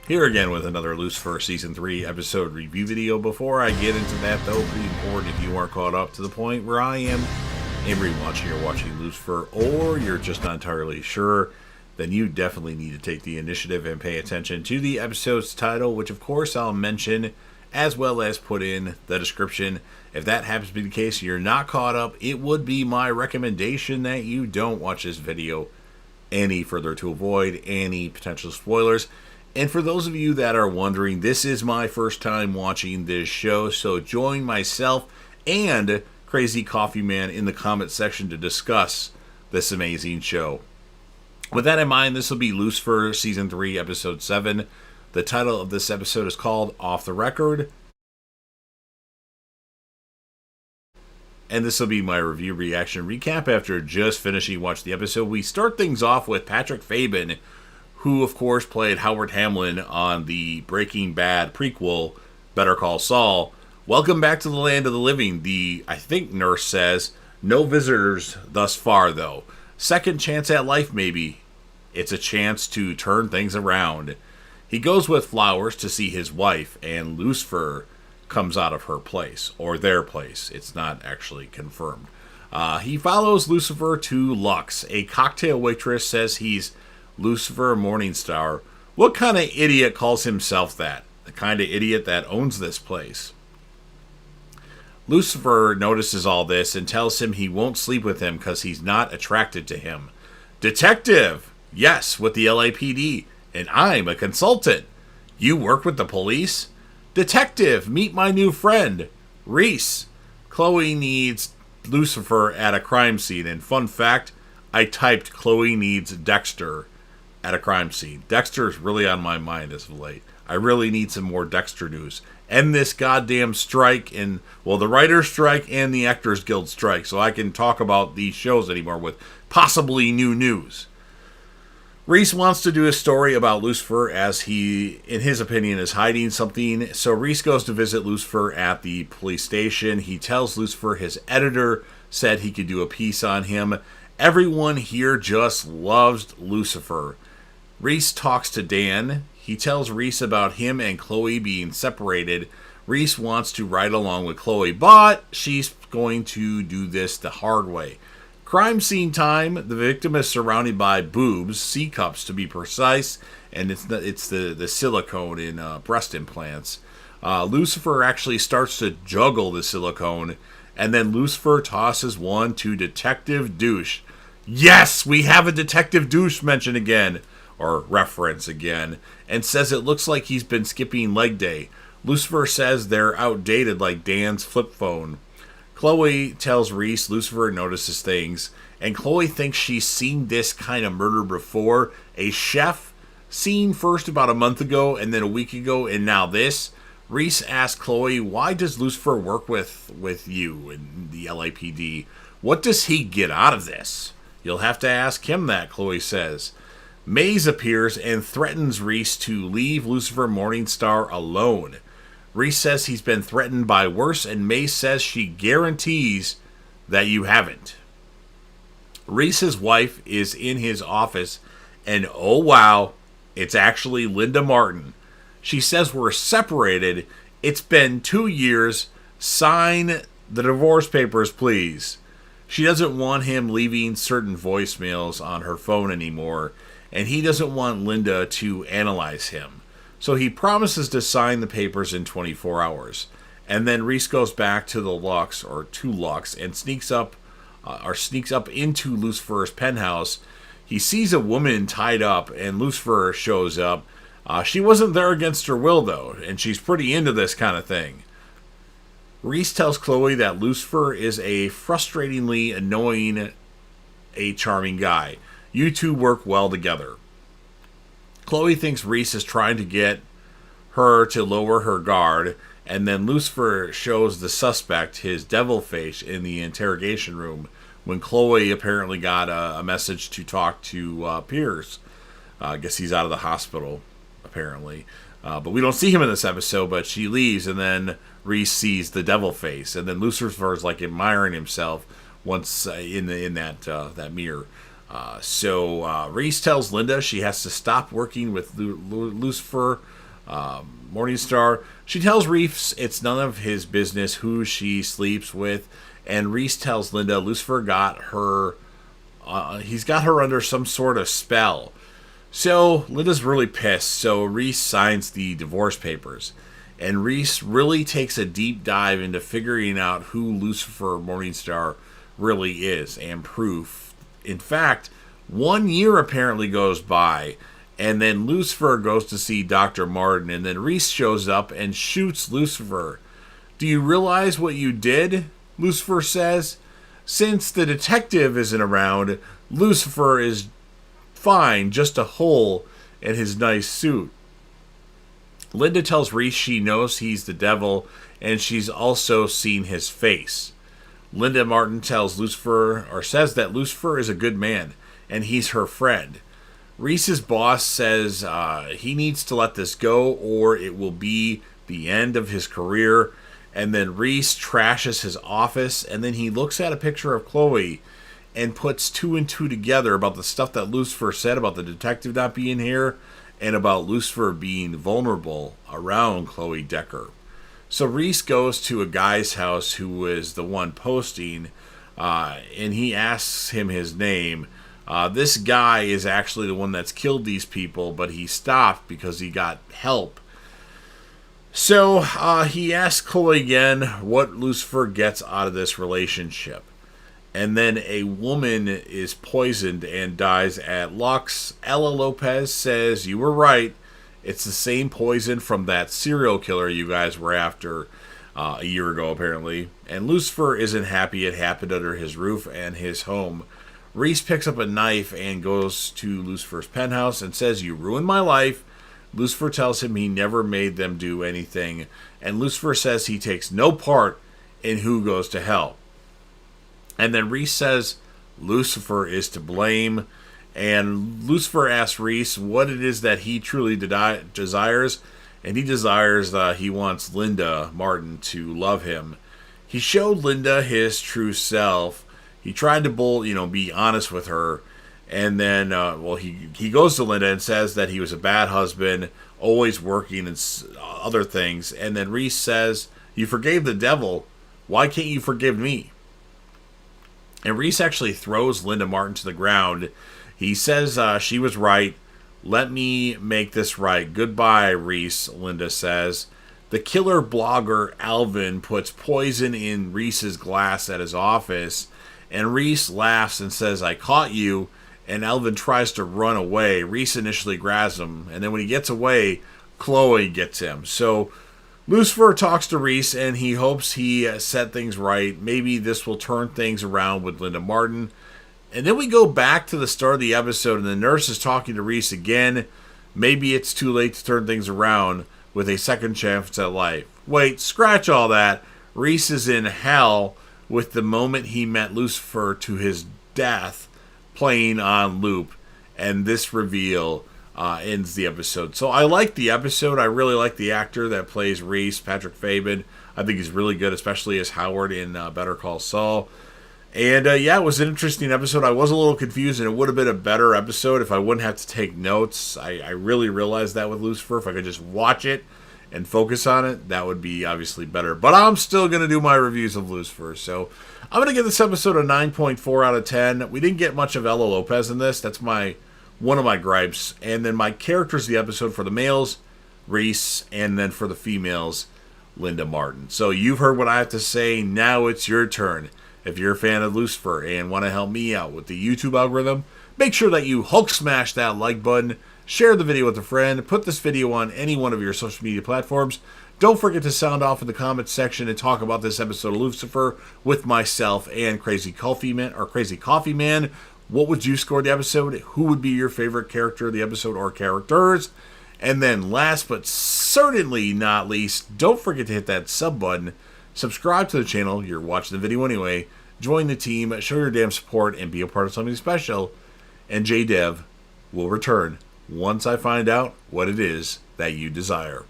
Here again with another Lucifer Season 3 episode review video. Before I get into that though, pretty important, if you aren't caught up to the point where I am, and you're watching Lucifer, or you're just not entirely sure, then you definitely need to take the initiative and pay attention to the episode's title, which of course I'll mention, as well as put in the description. If that happens to be the case and you're not caught up, it would be my recommendation that you don't watch this video any further to avoid any potential spoilers. And for those of you that are wondering, this is my first time watching this show, so join myself and Crazy Coffee Man in the comment section to discuss this amazing show. With that in mind, this will be Lucifer Season 3, Episode 7. The title of this episode is called Off the Record. And this will be my review, reaction, recap after just finishing watching the episode. We start things off with Patrick Fabian, who, of course, played Howard Hamlin on the Breaking Bad prequel, Better Call Saul. Welcome back to the land of the living. I think nurse says, no visitors thus far, though. Second chance at life, maybe. It's a chance to turn things around. He goes with flowers to see his wife, and Lucifer comes out of her place, or their place. It's not actually confirmed. He follows Lucifer to Lux. A cocktail waitress says he's Lucifer Morningstar. What kind of idiot calls himself that? The kind of idiot that owns this place. Lucifer notices all this and tells him he won't sleep with him because he's not attracted to him. Detective! Yes, with the LAPD. And I'm a consultant. You work with the police? Detective, meet my new friend, Reese. Chloe needs Lucifer at a crime scene. And fun fact, I typed Chloe needs Dexter at a crime scene. Dexter's really on my mind as of late. I really need some more Dexter news. End this goddamn strike, and the writer's strike and the Actors Guild strike, so I can talk about these shows anymore with possibly new news. Reese wants to do a story about Lucifer as he, in his opinion, is hiding something. So Reese goes to visit Lucifer at the police station. He tells Lucifer his editor said he could do a piece on him. Everyone here just loves Lucifer. Reese talks to Dan. He tells Reese about him and Chloe being separated. Reese wants to ride along with Chloe, but she's going to do this the hard way. Crime scene time. The victim is surrounded by boobs, C cups to be precise, and it's the silicone in breast implants. Lucifer actually starts to juggle the silicone, and then Lucifer tosses one to Detective Douche. Yes, we have a Detective Douche mention again, or reference again, and says it looks like he's been skipping leg day. Lucifer says they're outdated like Dan's flip phone. Chloe tells Reese Lucifer notices things, and Chloe thinks she's seen this kind of murder before. A chef seen first about a month ago, and then a week ago, and now this. Reese asks Chloe, why does Lucifer work with you in the LAPD? What does he get out of this? You'll have to ask him that, Chloe says. Maze appears and threatens Reese to leave Lucifer Morningstar alone. Reese says he's been threatened by worse, and Maze says she guarantees that you haven't. Reese's wife is in his office, and oh wow, it's actually Linda Martin. She says we're separated. It's been 2 years. Sign the divorce papers, please. She doesn't want him leaving certain voicemails on her phone anymore, and he doesn't want Linda to analyze him. So he promises to sign the papers in 24 hours. And then Reese goes back to Lux, and sneaks up into Lucifer's penthouse. He sees a woman tied up, and Lucifer shows up. She wasn't there against her will, though, and she's pretty into this kind of thing. Reese tells Chloe that Lucifer is a frustratingly annoying, charming guy. You two work well together. Chloe thinks Reese is trying to get her to lower her guard, and then Lucifer shows the suspect his devil face in the interrogation room when Chloe apparently got a message to talk to Pierce. I guess he's out of the hospital, apparently. But we don't see him in this episode, but she leaves, and then Reese sees the devil face, and then Lucifer's like admiring himself once in that mirror. So Reese tells Linda she has to stop working with Lucifer, Morningstar. She tells Reese it's none of his business who she sleeps with, and Reese tells Linda Lucifer got her. He's got her under some sort of spell. So Linda's really pissed. So Reese signs the divorce papers, and Reese really takes a deep dive into figuring out who Lucifer Morningstar really is and proof. In fact, 1 year apparently goes by, and then Lucifer goes to see Dr. Martin, and then Reese shows up and shoots Lucifer. Do you realize what you did? Lucifer says. Since the detective isn't around, Lucifer is fine, just a hole in his nice suit. Linda tells Reese she knows he's the devil, and she's also seen his face. Linda Martin tells Lucifer, or says that Lucifer is a good man, and he's her friend. Reese's boss says he needs to let this go, or it will be the end of his career. And then Reese trashes his office, and then he looks at a picture of Chloe and puts 2 and 2 together about the stuff that Lucifer said about the detective not being here, and about Lucifer being vulnerable around Chloe Decker. So Reese goes to a guy's house who is the one posting, and he asks him his name. This guy is actually the one that's killed these people, but he stopped because he got help. So he asks Chloe again what Lucifer gets out of this relationship. And then a woman is poisoned and dies at Lux. Ella Lopez says, "You were right. It's the same poison from that serial killer you guys were after a year ago, apparently." And Lucifer isn't happy it happened under his roof and his home. Reese picks up a knife and goes to Lucifer's penthouse and says, "You ruined my life." Lucifer tells him he never made them do anything. And Lucifer says he takes no part in who goes to hell. And then Reese says Lucifer is to blame. And Lucifer asks Reese what it is that he truly desires. And he desires that he wants Linda Martin to love him. He showed Linda his true self. He tried to be honest with her. And then, he goes to Linda and says that he was a bad husband, always working and other things. And then Reese says, "You forgave the devil. Why can't you forgive me?" And Reese actually throws Linda Martin to the ground. He says she was right. "Let me make this right. Goodbye, Reese," Linda says. The killer blogger Alvin puts poison in Reese's glass at his office. And Reese laughs and says, "I caught you." And Alvin tries to run away. Reese initially grabs him. And then when he gets away, Chloe gets him. So Lucifer talks to Reese, and he hopes he set things right. Maybe this will turn things around with Linda Martin. And then we go back to the start of the episode, and the nurse is talking to Reese again. Maybe it's too late to turn things around with a second chance at life. Wait, scratch all that. Reese is in hell with the moment he met Lucifer to his death playing on loop. And this reveal ends the episode. So I like the episode. I really like the actor that plays Reese, Patrick Fabian. I think he's really good, especially as Howard in Better Call Saul. And it was an interesting episode. I was a little confused, and it would have been a better episode if I wouldn't have to take notes. I really realized that with Lucifer. If I could just watch it and focus on it, that would be obviously better. But I'm still going to do my reviews of Lucifer. So I'm going to give this episode a 9.4 out of 10. We didn't get much of Ella Lopez in this. That's one of my gripes. And then my characters of the episode for the males, Reese, and then for the females, Linda Martin. So you've heard what I have to say. Now it's your turn. If you're a fan of Lucifer and want to help me out with the YouTube algorithm, make sure that you Hulk smash that like button, share the video with a friend, put this video on any one of your social media platforms. Don't forget to sound off in the comments section and talk about this episode of Lucifer with myself and Crazy Coffee Man. What would you score the episode? Who would be your favorite character of the episode or characters? And then last but certainly not least, don't forget to hit that sub button. Subscribe to the channel. You're watching the video anyway. Join the team, show your damn support, and be a part of something special. And JDev will return once I find out what it is that you desire.